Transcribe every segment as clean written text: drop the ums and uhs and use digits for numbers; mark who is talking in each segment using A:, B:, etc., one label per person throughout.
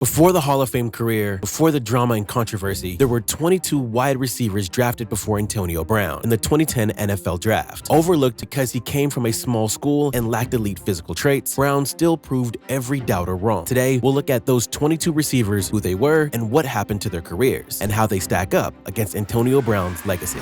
A: Before the Hall of Fame career, before the drama and controversy, there were 22 wide receivers drafted before Antonio Brown in the 2010 NFL Draft. Overlooked because he came from a small school and lacked elite physical traits, Brown still proved every doubter wrong. Today, we'll look at those 22 receivers, who they were, and what happened to their careers, and how they stack up against Antonio Brown's legacy.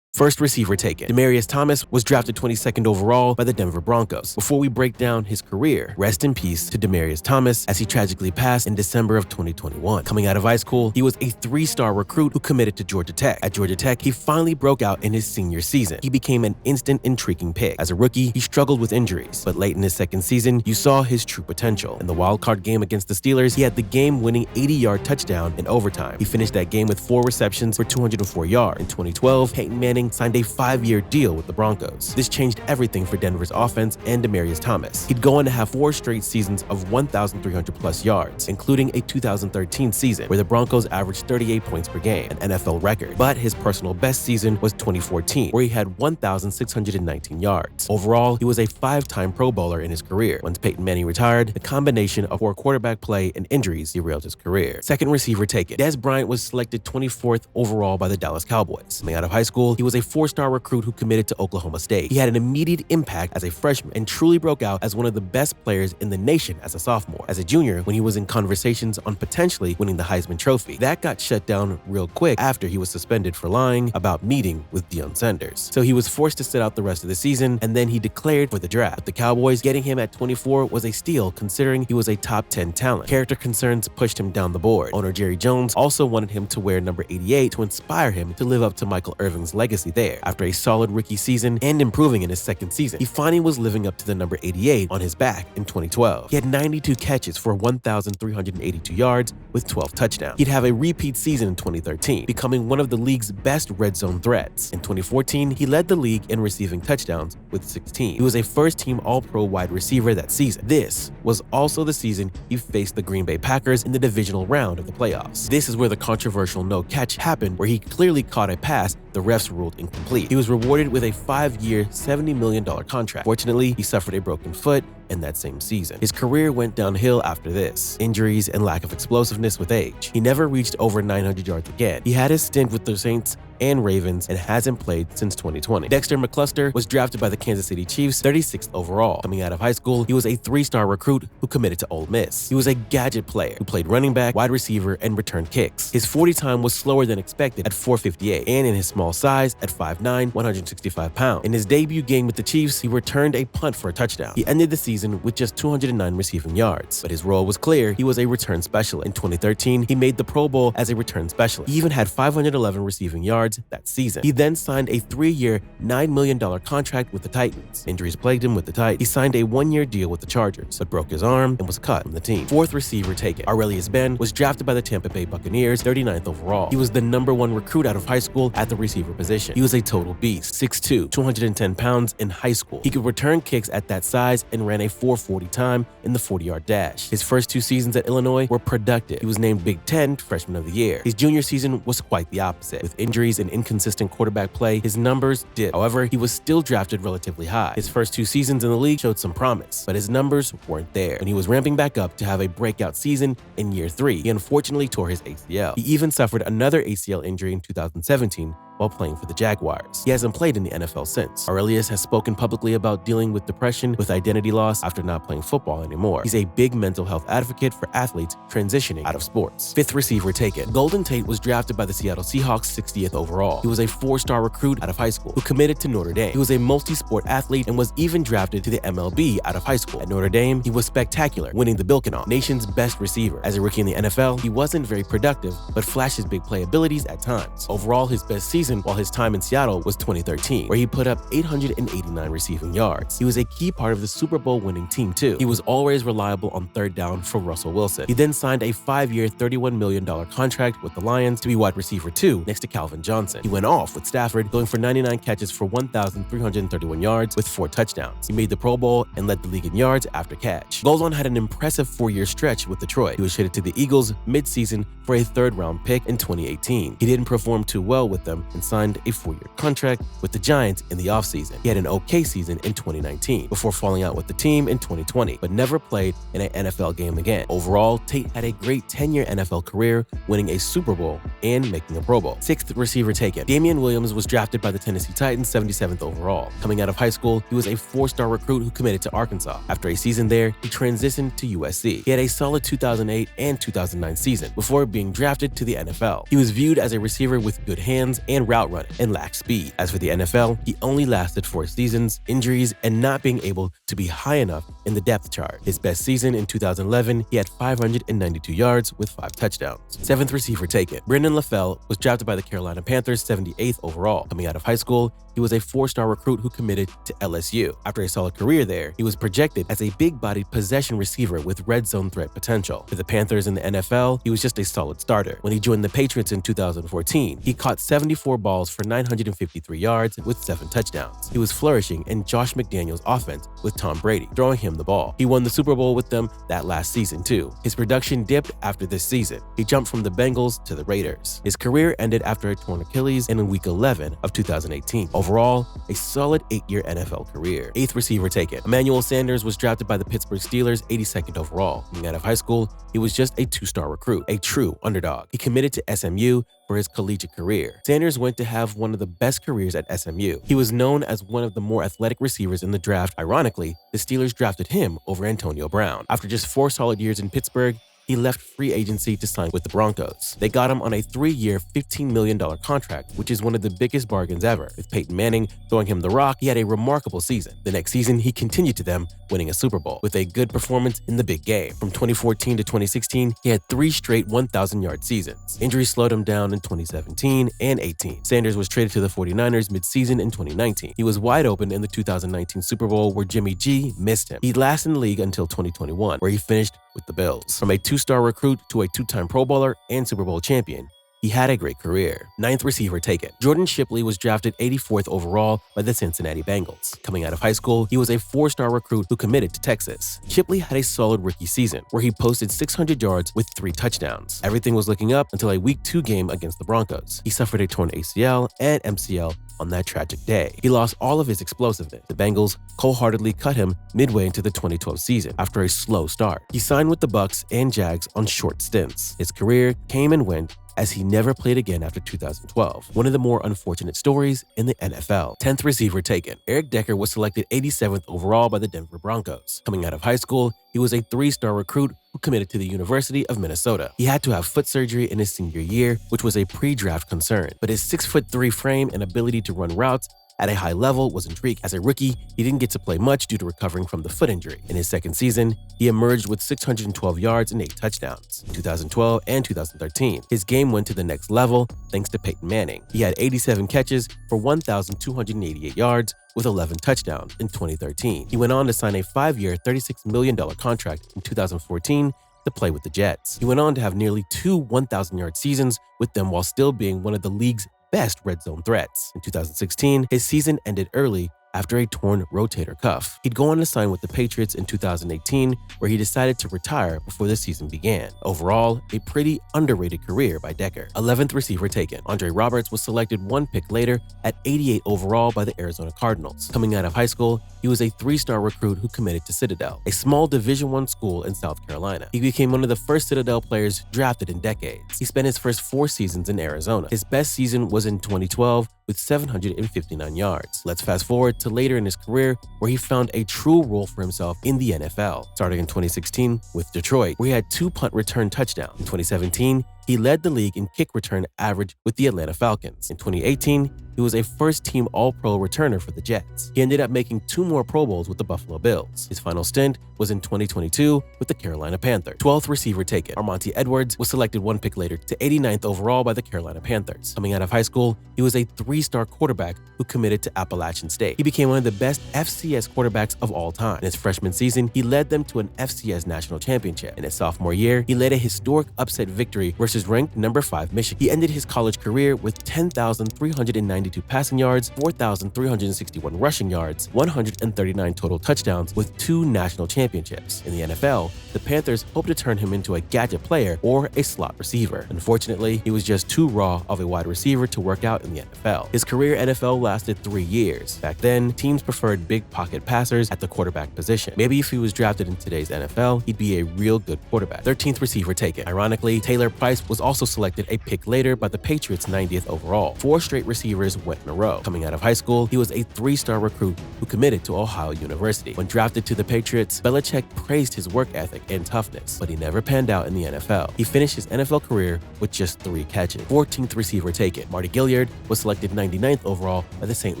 A: First receiver taken. Demaryius Thomas was drafted 22nd overall by the Denver Broncos. Before we break down his career, rest in peace to Demaryius Thomas as he tragically passed in December of 2021. Coming out of high school, he was a 3-star recruit who committed to Georgia Tech. At Georgia Tech, he finally broke out in his senior season. He became an instant intriguing pick. As a rookie, he struggled with injuries, but late in his second season, you saw his true potential. In the wildcard game against the Steelers, he had the game-winning 80-yard touchdown in overtime. He finished that game with 4 receptions for 204 yards. In 2012, Peyton Manning signed a 5-year deal with the Broncos. This changed everything for Denver's offense and Demaryius Thomas. He'd go on to have 4 straight seasons of 1,300+ yards, including a 2013 season where the Broncos averaged 38 points per game, an NFL record. But his personal best season was 2014, where he had 1,619 yards. Overall, he was a 5-time Pro Bowler in his career. Once Peyton Manning retired, the combination of poor quarterback play and injuries derailed his career. Second receiver taken. Dez Bryant was selected 24th overall by the Dallas Cowboys. Coming out of high school, he was a 4-star recruit who committed to Oklahoma State. He had an immediate impact as a freshman and truly broke out as one of the best players in the nation as a sophomore. As a junior, when he was in conversations on potentially winning the Heisman Trophy, that got shut down real quick after he was suspended for lying about meeting with Deion Sanders. So he was forced to sit out the rest of the season, and then he declared for the draft. With the Cowboys, getting him at 24 was a steal considering he was a top 10 talent. Character concerns pushed him down the board. Owner Jerry Jones also wanted him to wear number 88 to inspire him to live up to Michael Irvin's legacy there. After a solid rookie season and improving in his second season, he finally was living up to the number 88 on his back in 2012. He had 92 catches for 1,382 yards with 12 touchdowns. He'd have a repeat season in 2013, becoming one of the league's best red zone threats. In 2014, he led the league in receiving touchdowns with 16. He was a first-team All-Pro wide receiver that season. This was also the season he faced the Green Bay Packers in the divisional round of the playoffs. This is where the controversial no catch happened, where he clearly caught a pass the refs ruled incomplete. He was rewarded with a 5-year, $70 million contract. Fortunately, he suffered a broken foot in that same season. His career went downhill after this. Injuries and lack of explosiveness with age. He never reached over 900 yards again. He had his stint with the Saints and Ravens and hasn't played since 2020. Dexter McCluster was drafted by the Kansas City Chiefs 36th overall. Coming out of high school, he was a 3-star recruit who committed to Ole Miss. He was a gadget player who played running back, wide receiver, and returned kicks. His 40 time was slower than expected at 4.58, and in his small size at 5'9", 165 pounds. In his debut game with the Chiefs, he returned a punt for a touchdown. He ended the season with just 209 receiving yards, but his role was clear. He was a return specialist. In 2013, he made the Pro Bowl as a return specialist. He even had 511 receiving yards that season. He then signed a 3-year, $9 million contract with the Titans. Injuries plagued him with the Titans. He signed a 1-year deal with the Chargers, but broke his arm and was cut from the team. Fourth receiver taken. Arrelious Benn was drafted by the Tampa Bay Buccaneers 39th overall. He was the #1 recruit out of high school at the receiver position. He was a total beast, 6'2", 210 pounds in high school. He could return kicks at that size and ran a 4.40 time in the 40-yard dash. His first 2 seasons at Illinois were productive. He was named Big Ten Freshman of the Year. His junior season was quite the opposite. With injuries and inconsistent quarterback play, his numbers dipped. However, he was still drafted relatively high. His first 2 seasons in the league showed some promise, but his numbers weren't there. When he was ramping back up to have a breakout season in year 3, he unfortunately tore his ACL. He even suffered another ACL injury in 2017 while playing for the Jaguars. He hasn't played in the NFL since. Arrelious has spoken publicly about dealing with depression with identity loss after not playing football anymore. He's a big mental health advocate for athletes transitioning out of sports. Fifth receiver taken. Golden Tate was drafted by the Seattle Seahawks 60th overall. He was a 4-star recruit out of high school who committed to Notre Dame. He was a multi-sport athlete and was even drafted to the MLB out of high school. At Notre Dame, he was spectacular, winning the Bilkinoff, nation's best receiver. As a rookie in the NFL, he wasn't very productive, but flashed his big play abilities at times. Overall, his best season while his time in Seattle was 2013, where he put up 889 receiving yards. He was a key part of the Super Bowl winning team too. He was always reliable on 3rd down for Russell Wilson. He then signed a 5-year, $31 million contract with the Lions to be wide receiver 2 next to Calvin Johnson. He went off with Stafford, going for 99 catches for 1,331 yards with 4 touchdowns. He made the Pro Bowl and led the league in yards after catch. Golden had an impressive 4-year stretch with Detroit. He was traded to the Eagles mid-season for a 3rd-round pick in 2018. He didn't perform too well with them in and signed a 4-year contract with the Giants in the offseason. He had an okay season in 2019 before falling out with the team in 2020, but never played in an NFL game again. Overall, Tate had a great 10-year NFL career, winning a Super Bowl and making a Pro Bowl. 6th receiver taken. Damian Williams was drafted by the Tennessee Titans 77th overall. Coming out of high school, he was a 4-star recruit who committed to Arkansas. After a season there, he transitioned to USC. He had a solid 2008 and 2009 season before being drafted to the NFL. He was viewed as a receiver with good hands and route running and lacked speed. As for the NFL, he only lasted 4 seasons, injuries, and not being able to be high enough in the depth chart. His best season in 2011, he had 592 yards with 5 touchdowns. 7th receiver taken. LaFell was drafted by the Carolina Panthers 78th overall. Coming out of high school, he was a 4-star recruit who committed to LSU. After a solid career there, he was projected as a big-bodied possession receiver with red zone threat potential. For the Panthers in the NFL, he was just a solid starter. When he joined the Patriots in 2014, he caught 74 balls for 953 yards with 7 touchdowns. He was flourishing in Josh McDaniels' offense with Tom Brady, throwing him the ball. He won the Super Bowl with them that last season too. His production dipped after this season. He jumped from the Bengals to the Raiders. His career ended after a torn Achilles in Week 11 of 2018. Overall, a solid 8-year NFL career. 8th receiver taken. Emmanuel Sanders was drafted by the Pittsburgh Steelers 82nd overall. Coming out of high school, he was just a 2-star recruit, a true underdog. He committed to SMU for his collegiate career. Sanders went to have one of the best careers at SMU. He was known as one of the more athletic receivers in the draft. Ironically, the Steelers drafted him over Antonio Brown. After just 4 solid years in Pittsburgh, he left free agency to sign with the Broncos. They got him on a 3-year, $15 million contract, which is one of the biggest bargains ever. With Peyton Manning throwing him the rock, he had a remarkable season. The next season, he continued to them, winning a Super Bowl with a good performance in the big game. From 2014 to 2016, he had 3 straight 1,000-yard seasons. Injuries slowed him down in 2017 and 18. Sanders was traded to the 49ers mid-season in 2019. He was wide open in the 2019 Super Bowl where Jimmy G missed him. He lasted in the league until 2021, where he finished with the Bills. From a 2-star recruit to a 2-time Pro Bowler and Super Bowl champion, he had a great career. 9th receiver taken. Jordan Shipley was drafted 84th overall by the Cincinnati Bengals. Coming out of high school, he was a 4-star recruit who committed to Texas. Shipley had a solid rookie season where he posted 600 yards with 3 touchdowns. Everything was looking up until a Week 2 game against the Broncos. He suffered a torn ACL and MCL on that tragic day. He lost all of his explosiveness. The Bengals cold-heartedly cut him midway into the 2012 season after a slow start. He signed with the Bucs and Jags on short stints. His career came and went as he never played again after 2012. One of the more unfortunate stories in the NFL. 10th receiver taken. Eric Decker was selected 87th overall by the Denver Broncos. Coming out of high school, he was a 3-star recruit who committed to the University of Minnesota. He had to have foot surgery in his senior year, which was a pre-draft concern, but his 6'3" frame and ability to run routes at a high level was intriguing. As a rookie, he didn't get to play much due to recovering from the foot injury. In his second season, he emerged with 612 yards and 8 touchdowns. In 2012 and 2013, his game went to the next level thanks to Peyton Manning. He had 87 catches for 1,288 yards with 11 touchdowns in 2013. He went on to sign a 5-year, $36 million contract in 2014 to play with the Jets. He went on to have nearly 2 1,000-yard seasons with them while still being one of the league's best red zone threats. In 2016, his season ended early after a torn rotator cuff. He'd go on to sign with the Patriots in 2018, where he decided to retire before the season began. Overall, a pretty underrated career by Decker. 11th receiver taken. Andre Roberts was selected 1 pick later at 88 overall by the Arizona Cardinals. Coming out of high school, he was a 3-star recruit who committed to Citadel, a small Division I school in South Carolina. He became one of the first Citadel players drafted in decades. He spent his first 4 seasons in Arizona. His best season was in 2012 with 759 yards. Let's fast forward to later in his career where he found a true role for himself in the NFL, starting in 2016 with Detroit, where he had 2 punt return touchdowns. In 2017, he led the league in kick return average with the Atlanta Falcons. In 2018, he was a first-team All-Pro returner for the Jets. He ended up making 2 more Pro Bowls with the Buffalo Bills. His final stint was in 2022 with the Carolina Panthers. 12th receiver taken. Armanti Edwards was selected 1 pick later to 89th overall by the Carolina Panthers. Coming out of high school, he was a 3-star quarterback who committed to Appalachian State. He became one of the best FCS quarterbacks of all time. In his freshman season, he led them to an FCS national championship. In his sophomore year, he led a historic upset victory where versus ranked number 5 Michigan. He ended his college career with 10,392 passing yards, 4,361 rushing yards, 139 total touchdowns, with 2 national championships. In the NFL, the Panthers hoped to turn him into a gadget player or a slot receiver. Unfortunately, he was just too raw of a wide receiver to work out in the NFL. His career NFL lasted 3 years. Back then, teams preferred big pocket passers at the quarterback position. Maybe if he was drafted in today's NFL, he'd be a real good quarterback. 13th receiver taken. Ironically, Taylor Price was also selected a pick later by the Patriots 90th overall. 4 straight receivers went in a row. Coming out of high school, he was a 3-star recruit who committed to Ohio University. When drafted to the Patriots, Belichick praised his work ethic and toughness, but he never panned out in the NFL. He finished his NFL career with just 3 catches. 14th receiver taken. Mardy Gilyard was selected 99th overall by the St.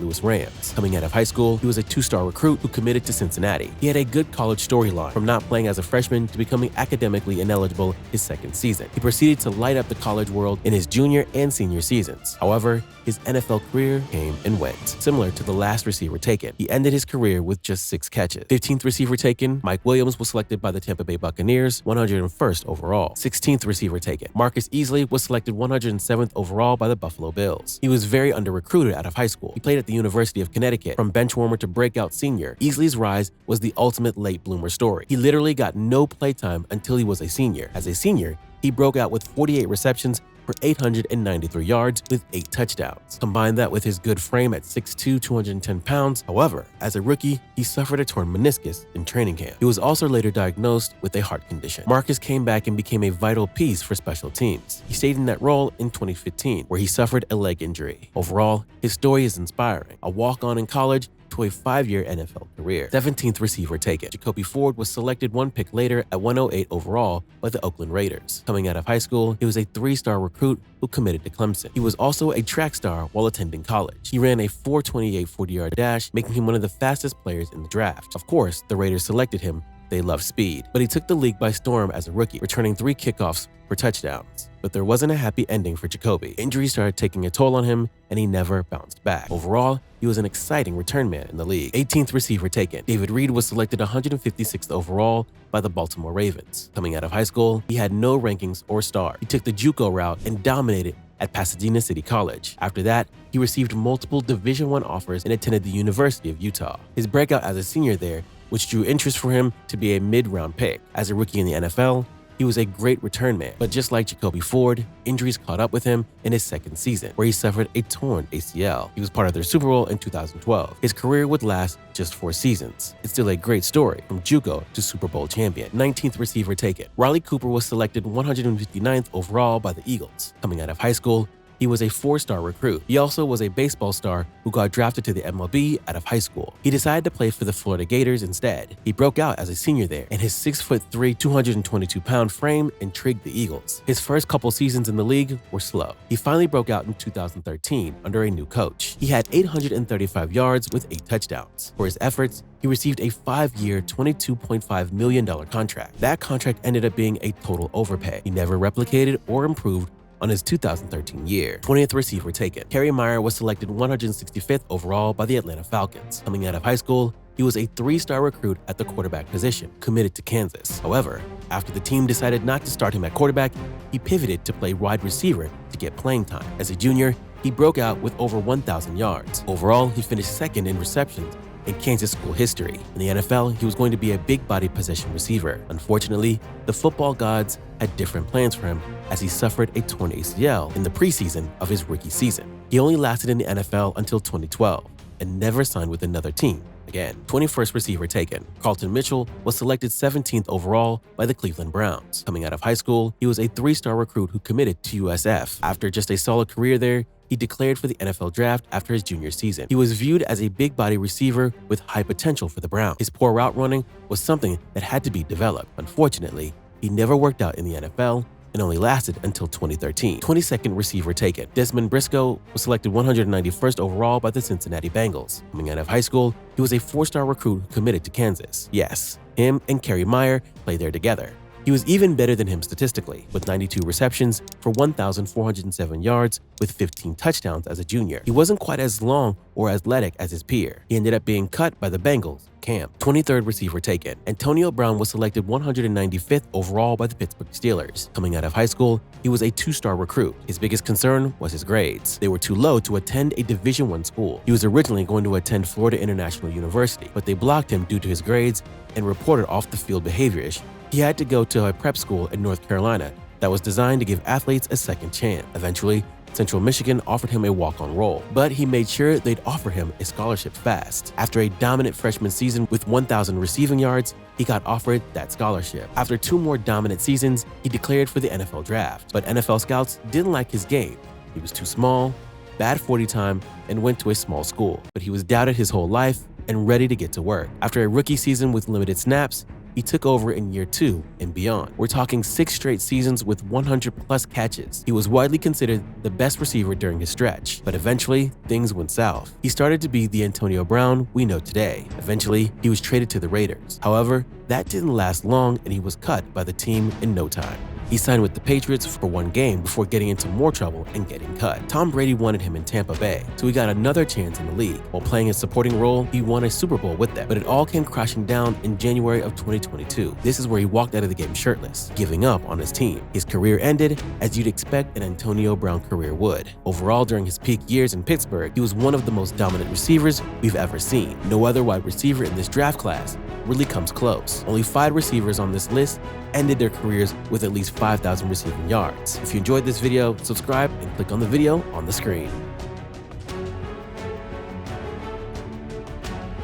A: Louis Rams. Coming out of high school, he was a 2-star recruit who committed to Cincinnati. He had a good college storyline, from not playing as a freshman to becoming academically ineligible his second season. He proceeded to light up the college world in his junior and senior seasons. However, his NFL career came and went. Similar to the last receiver taken, he ended his career with just 6 catches. 15th receiver taken. Mike Williams was selected by the Tampa Bay Buccaneers, 101st overall. 16th receiver taken. Marcus Easley was selected 107th overall by the Buffalo Bills. He was very under-recruited out of high school. He played at the University of Connecticut. From benchwarmer to breakout senior, Easley's rise was the ultimate late bloomer story. He literally got no playtime until he was a senior. As a senior, he broke out with 48 receptions for 893 yards with 8 touchdowns. Combine that with his good frame at 6'2", 210 pounds. However, as a rookie, he suffered a torn meniscus in training camp. He was also later diagnosed with a heart condition. Marcus came back and became a vital piece for special teams. He stayed in that role in 2015, where he suffered a leg injury. Overall, his story is inspiring. A walk-on in college to a 5-year NFL career. 17th receiver taken. Jacoby Ford was selected 1 pick later at 108 overall by the Oakland Raiders. Coming out of high school, he was a 3-star recruit who committed to Clemson. He was also a track star while attending college. He ran a 4.28 40-yard dash, making him one of the fastest players in the draft. Of course, the Raiders selected him. They love speed, but he took the league by storm as a rookie, returning 3 kickoffs for touchdowns. But there wasn't a happy ending for Jacoby. Injuries started taking a toll on him, and he never bounced back. Overall, he was an exciting return man in the league. 18th receiver taken. David Reed was selected 156th overall by the Baltimore Ravens. Coming out of high school, he had no rankings or star. He took the JUCO route and dominated at Pasadena City College. After that, he received multiple Division I offers and attended the University of Utah. His breakout as a senior there, which drew interest for him to be a mid-round pick. As a rookie in the NFL, he was a great return man, but just like Jacoby Ford, injuries caught up with him in his second season, where he suffered a torn ACL. He was part of their Super Bowl in 2012. His career would last just 4 seasons. It's still a great story, from JUCO to Super Bowl champion. 19th receiver taken. Riley Cooper was selected 159th overall by the Eagles. Coming out of high school, he was a 4-star recruit. He also was a baseball star who got drafted to the MLB out of high school. He decided to play for the Florida Gators instead. He broke out as a senior there, and his 6'3", 222-pound frame intrigued the Eagles. His first couple seasons in the league were slow. He finally broke out in 2013 under a new coach. He had 835 yards with 8 touchdowns. For his efforts, he received a 5-year, $22.5 million contract. That contract ended up being a total overpay. He never replicated or improved on his 2013 year. 20th receiver taken. Kerry Meier was selected 165th overall by the Atlanta Falcons. Coming out of high school, he was a 3-star recruit at the quarterback position, committed to Kansas. However, after the team decided not to start him at quarterback, he pivoted to play wide receiver to get playing time. As a junior, he broke out with over 1,000 yards. Overall, he finished second in receptions in Kansas school history. In the NFL, he was going to be a big-body possession receiver. Unfortunately, the football gods had different plans for him as he suffered a torn ACL in the preseason of his rookie season. He only lasted in the NFL until 2012 and never signed with another team again. 21st receiver taken. Carlton Mitchell was selected 17th overall by the Cleveland Browns. Coming out of high school, he was a 3-star recruit who committed to USF. After just a solid career there, he declared for the NFL draft after his junior season. He was viewed as a big-body receiver with high potential for the Browns. His poor route running was something that had to be developed. Unfortunately, he never worked out in the NFL and only lasted until 2013. 22nd receiver taken. Desmond Briscoe was selected 191st overall by the Cincinnati Bengals. Coming out of high school, he was a 4-star recruit who committed to Kansas. Yes, him and Kerry Meier played there together. He was even better than him statistically, with 92 receptions for 1,407 yards with 15 touchdowns as a junior. He wasn't quite as long or athletic as his peer. He ended up being cut by the Bengals camp. 23rd receiver taken. Antonio Brown was selected 195th overall by the Pittsburgh Steelers. Coming out of high school, he was a 2-star recruit. His biggest concern was his grades. They were too low to attend a Division I school. He was originally going to attend Florida International University, but they blocked him due to his grades and reported off-the-field behavior issues. He had to go to a prep school in North Carolina that was designed to give athletes a second chance. Eventually, Central Michigan offered him a walk-on role, but he made sure they'd offer him a scholarship fast. After a dominant freshman season with 1,000 receiving yards, he got offered that scholarship. After 2 more dominant seasons, he declared for the NFL draft, but NFL scouts didn't like his game. He was too small, bad 40 time, and went to a small school. But he was doubted his whole life and ready to get to work. After a rookie season with limited snaps, he took over in year 2 and beyond. We're talking 6 straight seasons with 100+ catches. He was widely considered the best receiver during his stretch, but eventually things went south. He started to be the Antonio Brown we know today. Eventually, he was traded to the Raiders. However, that didn't last long and he was cut by the team in no time. He signed with the Patriots for 1 game before getting into more trouble and getting cut. Tom Brady wanted him in Tampa Bay, so he got another chance in the league. While playing a supporting role, he won a Super Bowl with them, but it all came crashing down in January of 2022. This is where he walked out of the game shirtless, giving up on his team. His career ended as you'd expect an Antonio Brown career would. Overall, during his peak years in Pittsburgh, he was one of the most dominant receivers we've ever seen. No other wide receiver in this draft class really comes close. Only 5 receivers on this list ended their careers with at least 5,000 receiving yards. If you enjoyed this video, subscribe and click on the video on the screen.